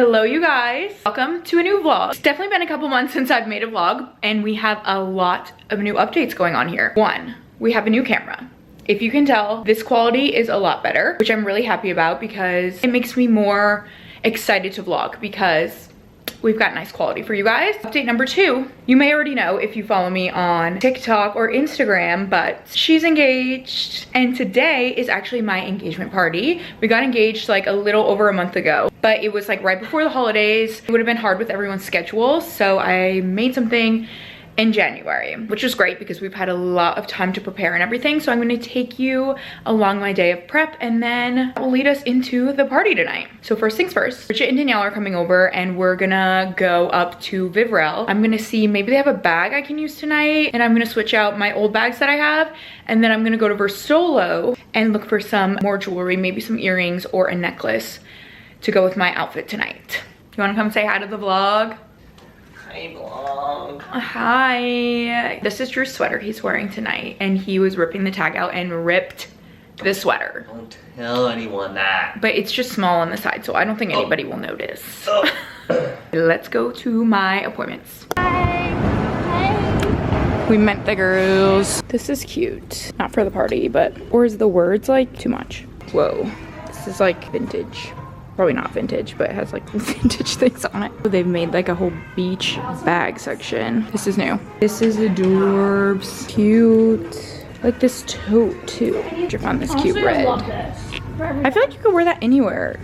Hello you guys, welcome to a new vlog. It's definitely been a couple months since I've made a vlog and we have a lot of new updates going on here. One, we have a new camera. If you can tell, this quality is a lot better, which I'm really happy about because it makes me more excited to vlog because we've got nice quality for you guys. Update number two, you may already know if you follow me on TikTok or Instagram, but she's engaged and today is actually my engagement party. We got engaged like a little over a month ago, but it was like right before the holidays. It would have been hard with everyone's schedule, so I made something in January, which was great because we've had a lot of time to prepare and everything. So I'm going to take you along my day of prep and then that will lead us into the party tonight. So first things first, Bridget and Danielle are coming over and we're gonna go up to Vivrel. I'm gonna see, maybe they have a bag I can use tonight and I'm gonna switch out my old bags that I have, and then I'm gonna go to Verstolo and look for some more jewelry, maybe some earrings or a necklace to go with my outfit tonight. You wanna come say hi to the vlog? Hi vlog. Hi. This is Drew's sweater he's wearing tonight and he was ripping the tag out and ripped the sweater. Don't tell anyone that. But it's just small on the side, so I don't think anybody will notice. Let's go to my appointments. Hi. We met the girls. This is cute. Not for the party, but, or is the words like too much? Whoa, this is like vintage. Probably not vintage, but it has like vintage things on it. They've made like a whole beach bag section. This is new. This is adorbs. Cute. Like this tote too. I found this cute red. I feel like you could wear that anywhere.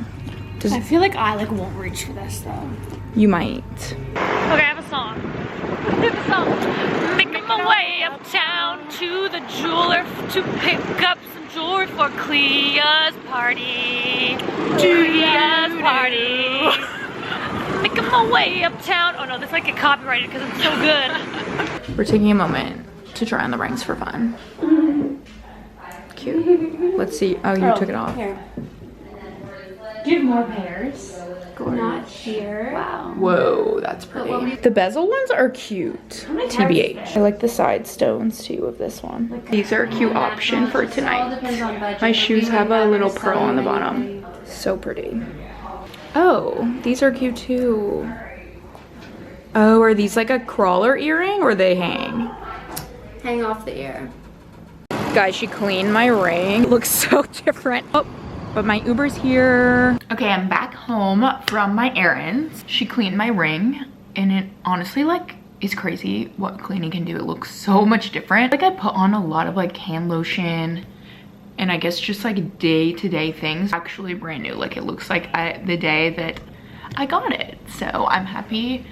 I feel like I won't reach for this though. You might. Okay, I have a song. I have a song. Making my way uptown to the jeweler to pick up some jewelry for Klea's party. Klea's party. Making my way uptown. Oh no, this might get copyrighted because it's so good. We're taking a moment to try on the rings for fun. Cute. Let's see. Oh, you took it off. Here. Give more pairs. Not here. Wow. Whoa, that's pretty. The bezel ones are cute. TBH. I like the side stones too of this one. These are a cute option for tonight. My shoes have a little pearl on the bottom. So pretty. Oh, these are cute too. Oh, are these like a crawler earring or they hang? Hang off the ear. Guys, she cleaned my ring. It looks so different. Oh, but my Uber's here. Okay, I'm back home from my errands. She cleaned my ring and it honestly is crazy what cleaning can do. It looks so much different. Like I put on a lot of like hand lotion and I guess just like day-to-day things. Actually brand new. Like it looks like the day that I got it. So I'm happy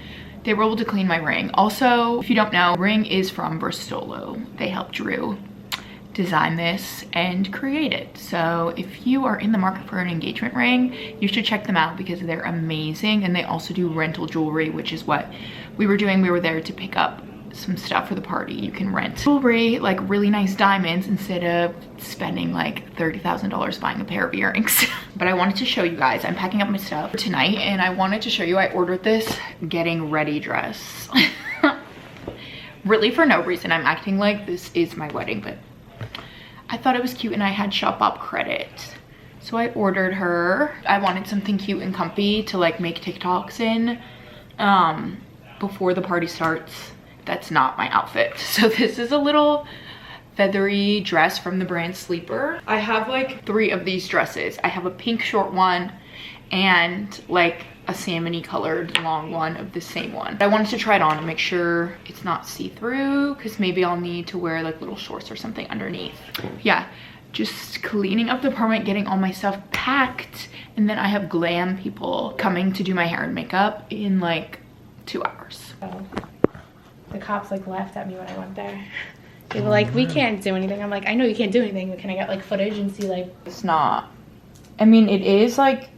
they were able to clean my ring. Also, if you don't know, ring is from Verstolo. They helped Drew design this and create it. So if you are in the market for an engagement ring, you should check them out because they're amazing. And they also do rental jewelry, which is what we were doing. We were there to pick up some stuff for the party. You can rent jewelry, like really nice diamonds, instead of spending like $30,000 buying a pair of earrings. But I wanted to show you guys, I'm packing up my stuff for tonight and I wanted to show you, I ordered this getting ready dress. Really for no reason. I'm acting like this is my wedding, but I thought it was cute and I had Shopbop credit. So I ordered her. I wanted something cute and comfy to like make TikToks in before the party starts. That's not my outfit. So this is a little feathery dress from the brand Sleeper. I have like 3 of these dresses. I have a pink short one and like a salmony colored long one of the same one. I wanted to try it on and make sure it's not see-through because maybe I'll need to wear like little shorts or something underneath. Yeah, just cleaning up the apartment, getting all my stuff packed, and then I have glam people coming to do my hair and makeup in like 2 hours. The cops laughed at me when I went there. They were like, we can't do anything. I'm like, I know you can't do anything, but can I get like footage and see like... It's not. I mean, it is like,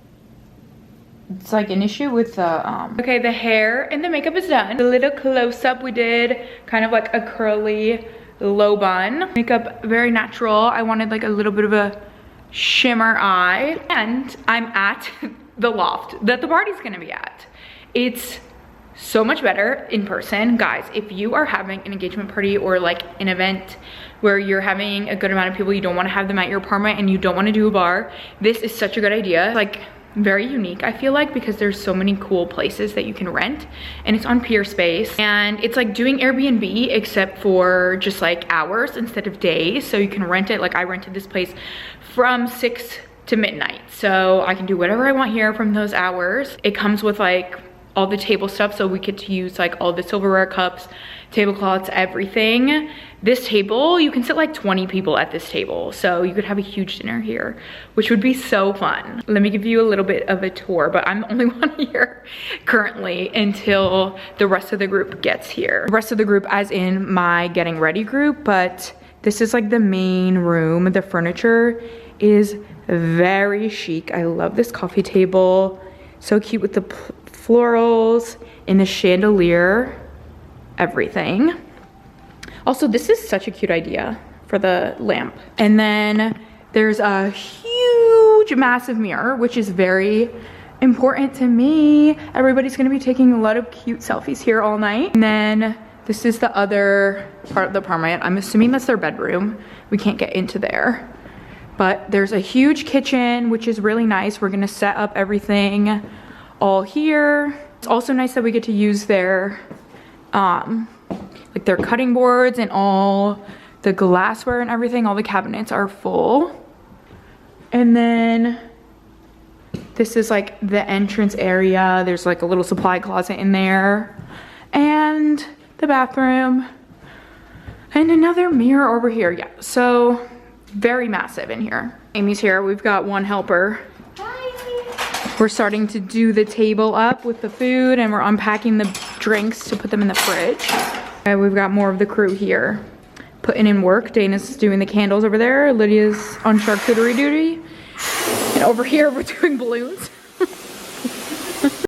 it's like an issue with the Okay, the hair and the makeup is done. The little close-up we did, kind of like a curly low bun. Makeup very natural. I wanted like a little bit of a shimmer eye. And I'm at the Loft that the party's gonna be at. It's so much better in person. Guys, if you are having an engagement party or like an event where you're having a good amount of people, you don't want to have them at your apartment and you don't want to do a bar, this is such a good idea. Like very unique, I feel like, because there's so many cool places that you can rent, and it's on Pier Space, and it's like doing Airbnb except for just like hours instead of days. So you can rent it, like I rented this place from 6 to midnight, so I can do whatever I want here from those hours. It comes with like all the table stuff, so we get to use like all the silverware, cups, tablecloths, everything. This table, you can sit like 20 people at this table, so you could have a huge dinner here, which would be so fun. Let me give you a little bit of a tour, but I'm the only one here currently until the rest of the group gets here. The rest of the group as in my getting ready group, but this is like the main room. The furniture is very chic. I love this coffee table. So cute with the florals and the chandelier, everything. Also, this is such a cute idea for the lamp. And then there's a huge, massive mirror, which is very important to me. Everybody's gonna be taking a lot of cute selfies here all night. And then this is the other part of the apartment. I'm assuming that's their bedroom. We can't get into there. But there's a huge kitchen, which is really nice. We're gonna set up everything all here. It's also nice that we get to use their like their cutting boards and all the glassware and everything. All the cabinets are full. And then this is like the entrance area. There's like a little supply closet in there, and the bathroom, and another mirror over here. Yeah, so very massive in here. Amy's here. We've got one helper. We're starting to do the table up with the food, and we're unpacking the drinks to put them in the fridge. Okay, we've got more of the crew here putting in work. Dana's doing the candles over there. Lydia's on charcuterie duty. And over here, we're doing balloons.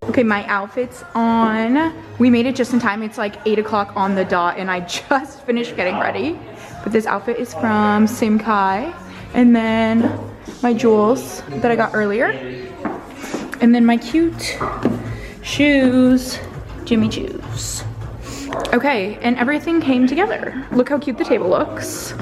Okay, my outfit's on. We made it just in time. It's like 8 o'clock on the dot, and I just finished getting ready. But this outfit is from Simkai. And then my jewels that I got earlier. And then my cute shoes, Jimmy Choos. Okay, and everything came together. Look how cute the table looks.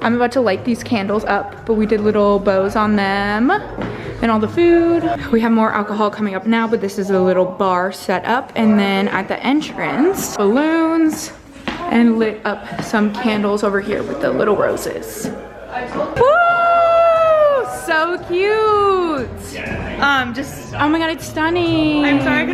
I'm about to light these candles up, but we did little bows on them and all the food. We have more alcohol coming up now, but this is a little bar set up. And then at the entrance, balloons, and lit up some candles over here with the little roses. Woo! So cute! Oh my god, it's stunning. I'm sorry.